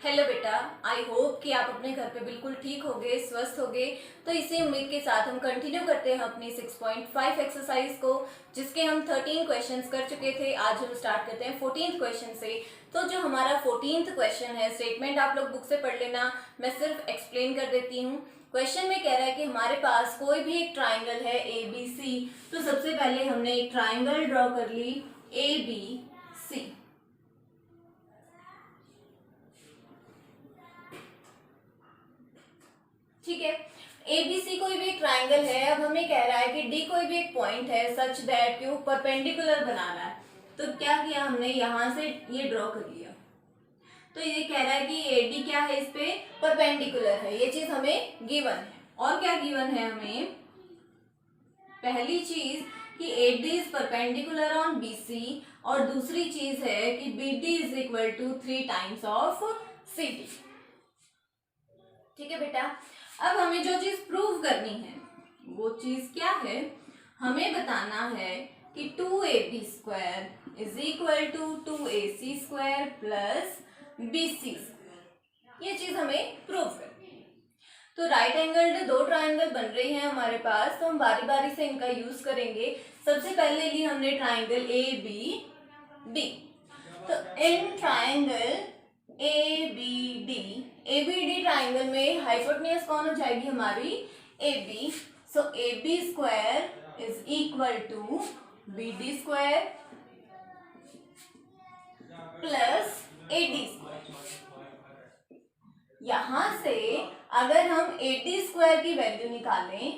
Hello बेटा, I hope कि आप अपने घर पे बिल्कुल ठीक होगे, स्वस्थ होगे। तो इसी उम्मीद के साथ हम कंटिन्यू करते हैं अपनी 6.5 एक्सरसाइज को, जिसके हम 13 क्वेश्चंस कर चुके थे। आज हम स्टार्ट करते हैं 14th क्वेश्चन से। तो जो हमारा 14th क्वेश्चन है, स्टेटमेंट आप लोग बुक से पढ़ लेना, मैं सिर्फ एक्सप्लेन कर देती हूँ। क्वेश्चन में कह रहा है कि हमारे पास कोई भी एक ट्राइंगल है ए बी सी। तो सबसे पहले हमने एक ट्राइंगल ड्रॉ कर ली ए बी सी। ठीक है, एबीसी कोई भी एक ट्राइंगल है। अब हमें कह रहा है कि डी कोई भी एक पॉइंट है सच दैट कि वो परपेंडिकुलर बनाना है। तो क्या किया हमने, यहां से ये ड्रॉ कर लिया। तो ये कह रहा है कि एडी क्या है, इस पे परपेंडिकुलर है। ये चीज हमें गिवन है। और क्या गिवन है हमें, पहली चीज कि AD is perpendicular on BC, और दूसरी चीज है कि BD is equal to 3 times of CD. ठीक है बेटा, अब हमें जो चीज प्रूव करनी है वो चीज क्या है, हमें बताना है कि 2ab² is equal to 2ac² plus bc²। ये चीज हमें प्रूव करनी है। तो राइट एंगल्ड दो ट्राइंगल बन रही हैं हमारे पास, तो हम बारी बारी से इनका यूज करेंगे। सबसे पहले ली हमने ट्राइंगल ए बी डी। तो इन triangle A B D triangle में हाइपोटेन्यूज कौन हो जाएगी हमारी, A B. So A B square is equal to B D square plus A D square. यहां से अगर हम ए डी स्क्वायर की वैल्यू निकालें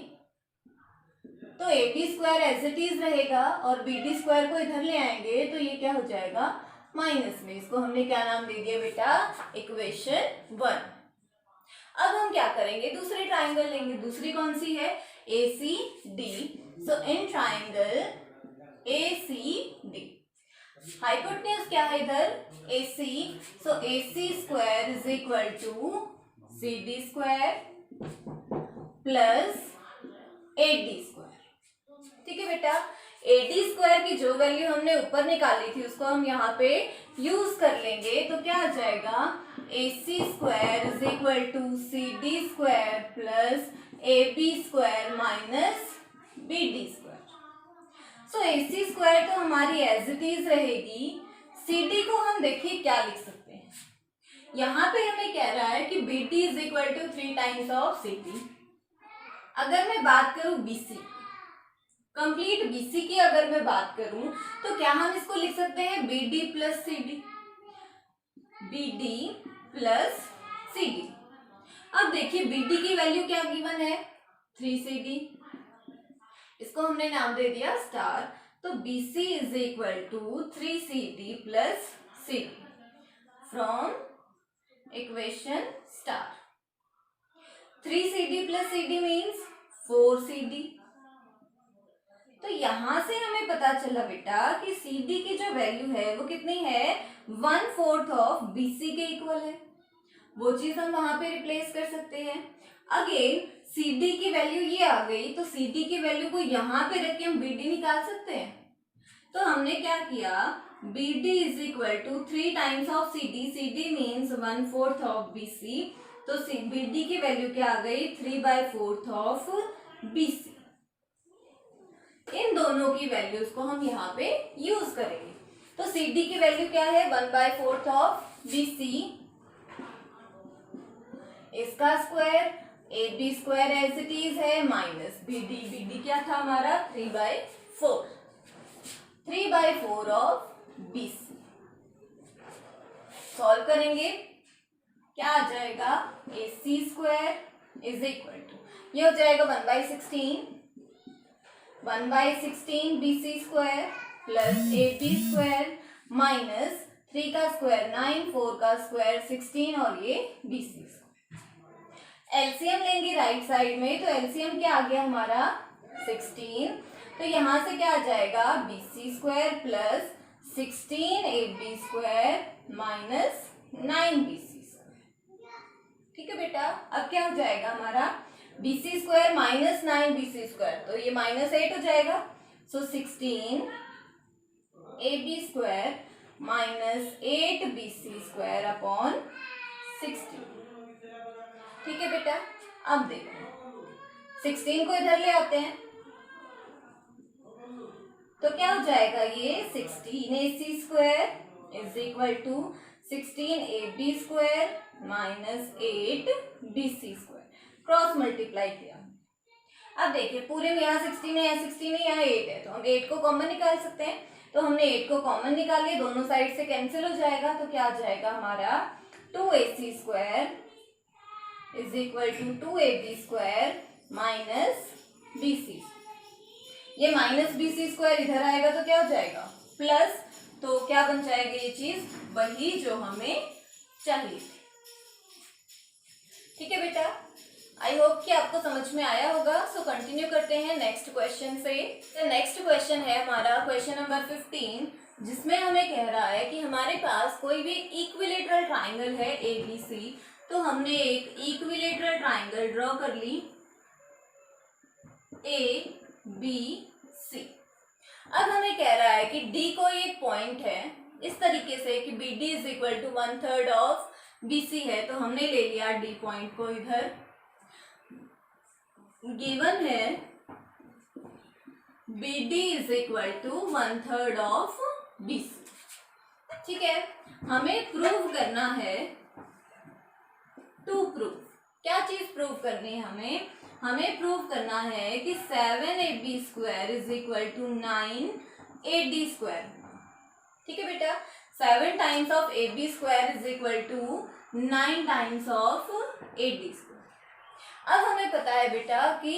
तो A B square as it is रहेगा, और बी डी स्क्वायर को इधर ले आएंगे तो ये क्या हो जाएगा, माइनस में। इसको हमने क्या नाम दे दिया बेटा, इक्वेशन 1। अब हम क्या करेंगे, दूसरी ट्राइंगल लेंगे। दूसरी कौन सी है, ए सी डी। सो इन triangle A C D hypotenuse क्या है इधर, A C. So A C square is equal to C D square plus A D square. ठीक है बेटा, ए डी स्क्वायर की जो वैल्यू हमने ऊपर निकाली थी उसको हम यहाँ पे यूज कर लेंगे। तो क्या आ जाएगा, A C square is equal to C D square plus A B square minus B D square. So A C square तो हमारी एज इट इज रहेगी। सी डी को हम देखिए क्या लिख सकते हैं, यहाँ पे हमें कह रहा है कि B D is equal to 3 times of C D. अगर मैं बात करूं बीसी, कंप्लीट बीसी की अगर मैं बात करूं तो क्या हम इसको लिख सकते हैं, B D plus C D, B D plus C D. अब देखिए बी डी की वैल्यू क्या गिवन है, 3CD। इसको हमने नाम दे दिया स्टार। तो BC is equal to 3CD plus C D from equation star. 3CD plus C D means 4CD। तो यहां से हमें पता चला बेटा कि CD की जो वैल्यू है वो कितनी है, 1/4 ऑफ BC के इक्वल है। वो चीज हम वहां पे रिप्लेस कर सकते हैं। अगेन CD की वैल्यू ये आ गई, तो CD की वैल्यू को यहाँ पे रख के हम BD निकाल सकते हैं। तो हमने क्या किया, BD is equal to 3 times of CD। CD means 1/4 of BC। तो BD की वैल्यू क्या आ गई, 3/4 ऑफ BC। इन दोनों की वैल्यूज को हम यहाँ पे यूज करेंगे। तो CD की वैल्यू क्या है, 1/4 ऑफ BC, इसका square, A B square as it is है, minus B D. B D क्या था हमारा, 3/4 ऑफ BC। सॉल्व करेंगे, क्या आ जाएगा, A C square is equal to, ये हो जाएगा 1/16 BC square plus A B square minus 3 का स्क्वायर 9, 4 का स्क्वायर 16 और ये BC। एलसीएम लेंगे राइट साइड में, तो एलसीएम क्या आ गया हमारा, 16। तो यहां से क्या आ जाएगा, BC square plus 16 AB square minus 9BC square. ठीक है बेटा, अब क्या हो जाएगा हमारा, BC square minus 9BC square, तो ये -8 हो जाएगा। सो 16 AB square minus 8BC square upon 16। ठीक है बेटा, अब देखो 16 को इधर ले आते हैं तो क्या हो जाएगा, ये 16ac square is equal to 16ab square minus 8bc square, cross multiply किया। अब देखिए पूरे में यहाँ 16 है, यहाँ 16 है, यहाँ 8 है, तो हम 8 को कॉमन निकाल सकते हैं। तो हमने 8 को कॉमन निकाल लिया, दोनों साइड से कैंसिल हो जाएगा, तो क्या आ जाएगा हमारा 2ac square is equal to 2ab square minus bc। ये माइनस bc स्क्वायर इधर आएगा तो क्या हो जाएगा, प्लस, तो क्या बन जाएगा ये चीज, वही जो हमें चाहिए। ठीक है बेटा, आई होप कि आपको समझ में आया होगा। सो कंटिन्यू करते हैं नेक्स्ट क्वेश्चन से। तो नेक्स्ट क्वेश्चन है हमारा क्वेश्चन नंबर 15, जिसमें हमें कह रहा है कि हमारे पास कोई भी इक्विलेटरल ट्राइंगल है ABC। तो हमने एक इक्विलेटरल ट्राइंगल ड्रॉ कर ली ABC। अब हमें कह रहा है कि D कोई एक पॉइंट है इस तरीके से कि BD is equal to 1/3 of BC है, तो हमने ले लिया D पॉइंट को इधर। गिवन है BD is equal to 1/3 of BC। ठीक है, हमें प्रूव करना है, टू प्रूव, क्या चीज प्रूव करनी है हमें प्रूव करना है कि 7ab square is equal to 9AD square. ठीक है बेटा, 7 times of AB square is equal to 9 times of AD square. अब हमें पता है बेटा कि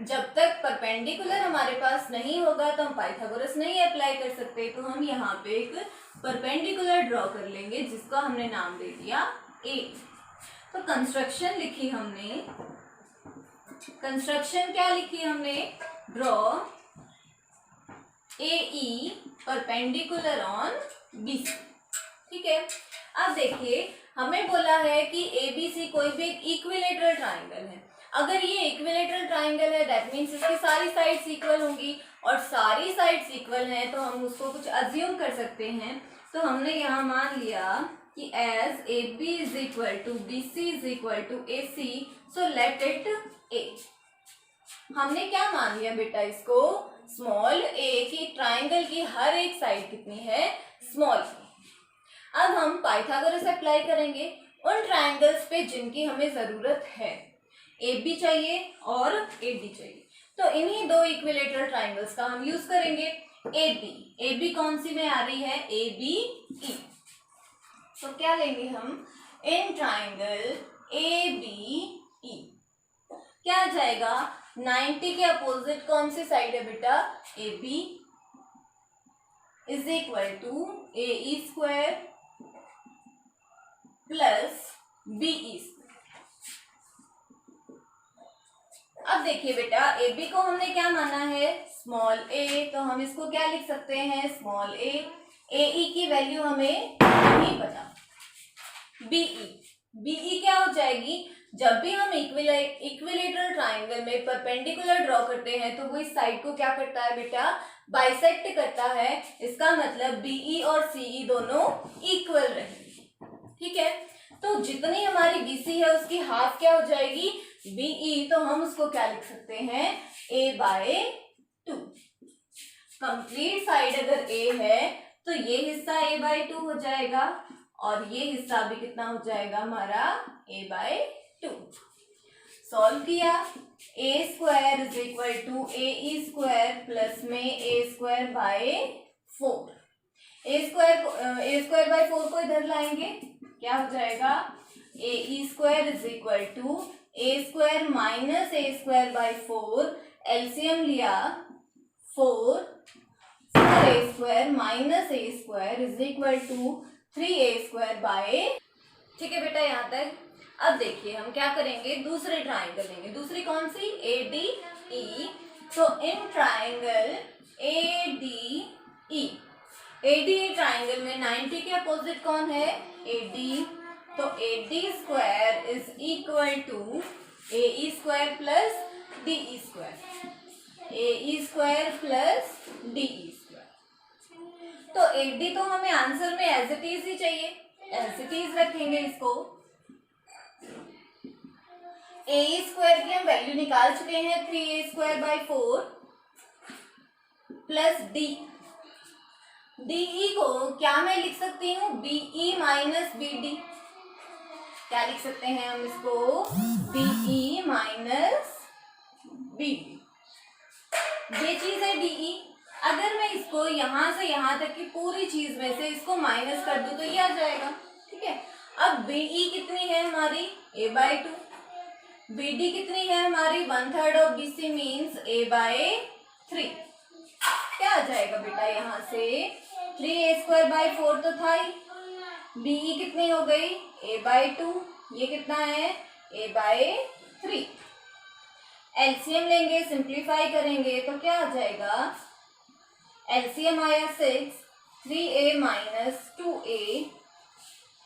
जब तक परपेंडिकुलर हमारे पास नहीं होगा तो हम पाइथागोरस नहीं अप्लाई कर सकते, तो हम यहाँ पे एक परपेंडिकुलर ड्रॉ कर लेंगे जिसका हमने नाम दे दिया A। तो कंस्ट्रक्शन लिखी हमने, कंस्ट्रक्शन क्या लिखी हमने, draw AE perpendicular on BC। ठीक है, अब देखिए हमें बोला है कि ABC कोई भी एक इक्विलेटरल ट्राइंगल है। अगर ये इक्विलेटरल ट्राइंगल है दैट मीन्स इसकी सारी साइड्स इक्वल होंगी, और सारी साइड्स इक्वल हैं तो हम उसको कुछ अज्यूम कर सकते हैं। तो हमने यहाँ मान लिया कि as AB is equal to BC is equal to AC, so let it A। हमने क्या मान लिया बेटा, इसको स्मॉल a की ट्राइंगल की हर एक साइड कितनी है, स्मॉल। अब हम पाइथागोरस अप्लाई करेंगे उन ट्राइंगल्स पे जिनकी हमें जरूरत है, AB चाहिए और AD चाहिए। तो इन्हीं दो इक्विलेटरल ट्राइंगल्स का हम यूज करेंगे। AB कौन सी में आ रही है, ABE। तो क्या लेंगे हम, इन ट्राइंगल ABE क्या आ जाएगा, 90 के अपोजिट कौन सी साइड है बेटा, AB is equal to AE square plus BE square. अब देखिए बेटा AB को हमने क्या माना है, स्मॉल a, तो हम इसको क्या लिख सकते हैं, स्मॉल a। AE की वैल्यू हमें नहीं पता। BE क्या हो जाएगी, जब भी हम इक्विलेटरल ट्राइंगल में परपेंडिकुलर ड्रॉ करते हैं तो वो इस साइड को क्या करता है बेटा, बाइसेक्ट करता है। इसका मतलब BE और CE दोनों इक्वल रहेंगे। ठीक है, तो जितनी हमारी BC है उसकी हाफ क्या हो जाएगी, BE, तो हम उसको क्या लिख सकते हैं, A/2। कंप्लीट साइड अगर A है तो ये हिस्सा A/2 हो जाएगा और ये हिस्सा भी कितना हो जाएगा हमारा, A/2। सॉल्व किया, A square is equal to AE square plus में A square by 4। A square by 4 को इधर लाएंगे, क्या हो जाएगा, AE square is equal to A square minus A square by 4। LCM लिया 4A square minus A square is equal to 3A square by. ठीक है बेटा यहाँ तक। अब देखिए हम क्या करेंगे, दूसरे ट्राइंगल लेंगे। दूसरी कौन सी, ADE। तो इन ट्राइंगल ADE ट्राइंगल में 90 के अपोजिट कौन है, AD। तो AD square is equal to AE square plus DE square, AE square plus DE square. तो AD तो हमें आंसर में एज इट इज ही चाहिए, एज इट इज रखेंगे इसको। ए स्क्वायर की हम वैल्यू निकाल चुके हैं 3a² / 4 प्लस डी। डीई को क्या मैं लिख सकती हूँ, बीई माइनस बीडी। क्या लिख सकते हैं हम इसको, बीई माइनस बीडी। ये चीज है डीई। अगर मैं इसको यहां से यहां तक की पूरी चीज में से इसको माइनस कर दूं तो ये आ जाएगा, ठीक है। अब बीई कितनी है हमारी, a/2। बीडी कितनी है हमारी, 1/3 ऑफ बीसी मीन्स a/3। क्या आ जाएगा बेटा यहाँ से, 3a² / 4 तो था ही, बीई कितनी हो गई, a/2, ये कितना है, a/3। एलसीएम लेंगे, सिंप्लीफाई करेंगे तो क्या आ जाएगा, एलसीएम आया 6, 3a minus 2a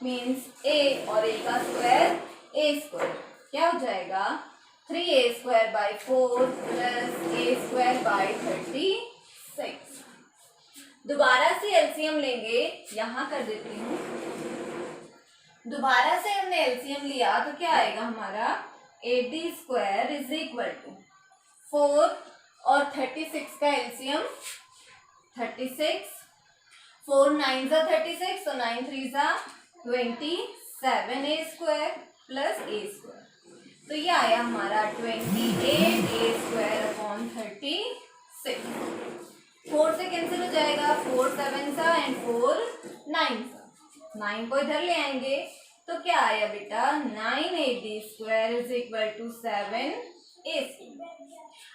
means a और a का स्क्वायर a²। क्या हो जाएगा, 3a² / 4 प्लस a² / 36। दोबारा से एलसीएम लेंगे, यहां कर देती हूँ। दोबारा से हमने एलसीएम लिया तो क्या आएगा हमारा, ad² = 4 और 36 का एलसीएम 36, 4 9 = 36, तो 9 3 = 27a² प्लस a²। तो ये आया हमारा 28a² / 36। 4 से कैंसिल हो जाएगा, 4 7 सा एंड 4 9 सा, 9 को इधर ले आएंगे तो क्या आया बेटा, 9ad² = 7a²।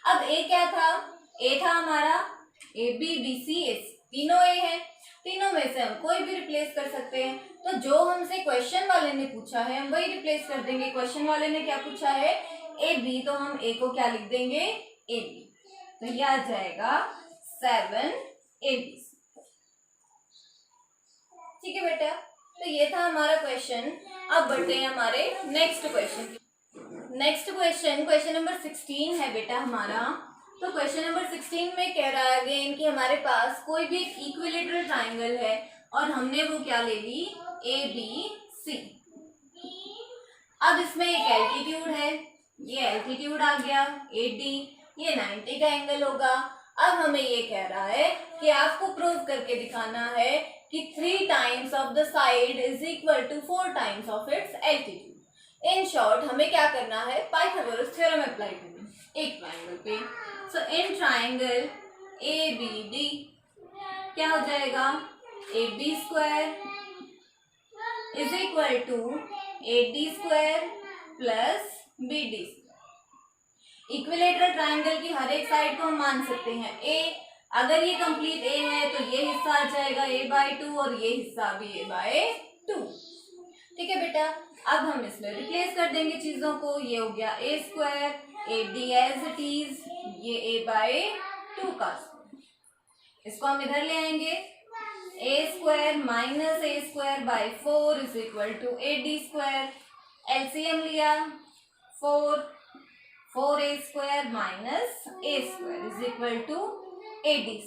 अब a क्या था, a था हमारा ab bc ac, तीनों a है। तीनों में से हम कोई भी रिप्लेस कर सकते हैं, तो जो हमसे क्वेश्चन वाले ने पूछा है हम वही रिप्लेस कर देंगे। क्वेश्चन वाले ने क्या पूछा है, ए बी, तो हम ए को क्या लिख देंगे, ए बी। तो ये आ जाएगा 7ab। ठीक है बेटा, तो ये था हमारा क्वेश्चन। अब बढ़ते हैं हमारे next question. Next question number 16 है बेटा हमारा। तो क्वेश्चन नंबर 16 में कह रहा है अगेन कि हमारे पास कोई भी एक इक्विलेटरल ट्राइंगल है और हमने वो क्या ले ली, ए बी सी। अब इसमें एक एल्टीट्यूड है, ये एल्टीट्यूड आ गया AD, ये 90 का एंगल होगा। अब हमें ये कह रहा है कि आपको प्रूव करके दिखाना है कि 3 times of the side is equal to 4 times of its altitude. In short हमें क्या करना है, पाइथागोरस थ्योरम अप्लाई करना है एक ट्राइंगल पे। सो इन ट्राइंगल ABD क्या हो जाएगा, AB² is equal to AD² plus BD²। Equilateral triangle की हर एक साइड को हम मान सकते हैं A। अगर ये कंप्लीट A है तो ये हिस्सा आ जाएगा a/2 और ये हिस्सा भी a/2। ठीक है बेटा, अब हम इसमें रिप्लेस कर देंगे चीजों को। ये हो गया a², AD as it is, ये a/2 का स्क्वायर। इसको हम इधर ले आएंगे, a² minus a² / 4 is equal to AD²। LCM लिया, 4a² minus a² is equal to AD²।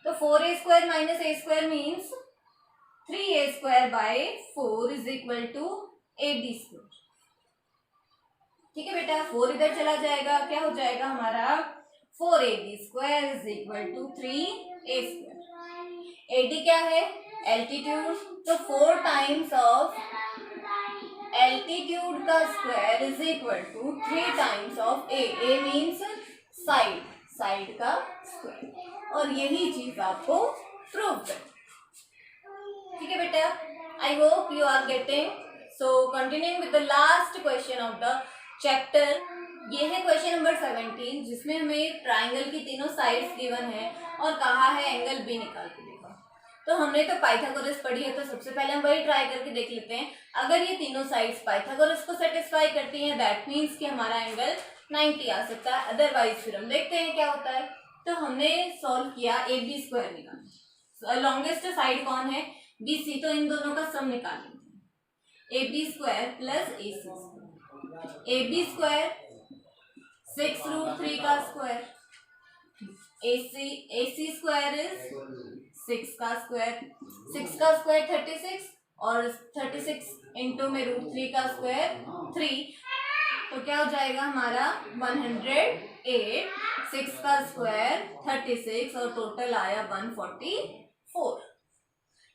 तो 4a² minus a² means 3a² / 4 is equal to AD²। ठीक है बेटा, 4 इधर चला जाएगा, क्या हो जाएगा हमारा, 4AD² is equal to 3a²। AD क्या है, एल्टीट्यूड, तो 4 टाइम्स ऑफ एल्टीट्यूड का square is equal to 3 times of A means side, side का स्क्वायर। और यही चीज आपको प्रूव करनी। ठीक है बेटा, I hope you are getting. So continuing with the last question of the chapter, ये है क्वेश्चन नंबर 17, जिसमें हमें ट्राइंगल की तीनों साइड्स गिवन है और कहा है एंगल बी निकाल के देखो। तो हमने तो पाइथागोरस पढ़ी है, तो सबसे पहले हम वही ट्राई करके देख लेते हैं। अगर ये तीनों साइड्स पाइथागोरस को सेटिस्फाई करती हैं, दैट मीन्स कि हमारा एंगल 90 आ सकता है। अदरवाइज फिर हम देखते हैं क्या होता है। तो हमने सॉल्व किया AB² निकालना। लॉन्गेस्ट साइड कौन है, BC, तो इन दोनों का सम निकाल लेते हैं, AB² प्लस AC²। AB² 6√3 का स्क्वायर, AC² इज 6 का स्क्वायर, 6 का स्क्वायर 36 और 36 इंटू में √3 का स्क्वायर 3। तो क्या हो जाएगा हमारा 108, 6 का स्क्वायर 36 और टोटल आया 144।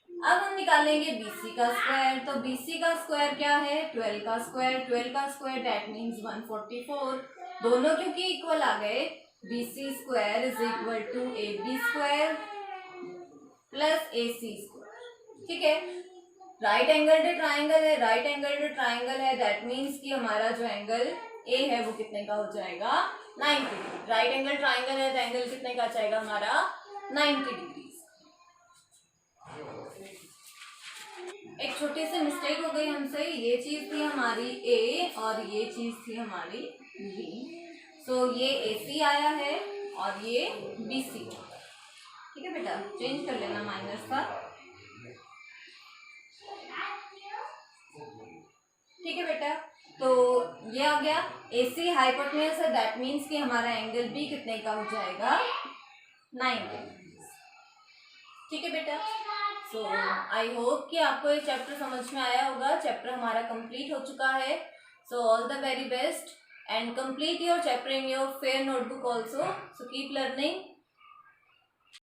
अब हम निकालेंगे BC का स्क्वायर। तो BC का स्क्वायर क्या है? 12 का स्क्वायर। 12 का स्क्वायर दैट मीन्स 144। दोनों क्योंकि इक्वल आ गए, BC square is equal to AB square plus AC square. ठीक है, राइट एंगल ट्राइंगल है, राइट एंगल ट्राइंगल है दैट मीन्स कि हमारा जो एंगल ए है वो कितने का हो जाएगा? 90। राइट एंगल ट्राइंगल है तो एंगल कितने का जाएगा हमारा? 90 डिग्री। एक छोटी सी मिस्टेक हो गई हमसे, ये चीज थी हमारी ए और ये चीज थी हमारी बी। सो ये AC आया है और ये BC। ठीक है बेटा, चेंज कर लेना माइनस का। ठीक है बेटा, तो ये आ गया AC हाइपोटेन्यूज है दैट मीन्स कि हमारा एंगल B कितने का हो जाएगा? 90। ठीक है बेटा, सो आई होप कि आपको ये चैप्टर समझ में आया होगा। चैप्टर हमारा कंप्लीट हो चुका है। So all the very best and complete your chapter in your fair notebook also. So keep learning.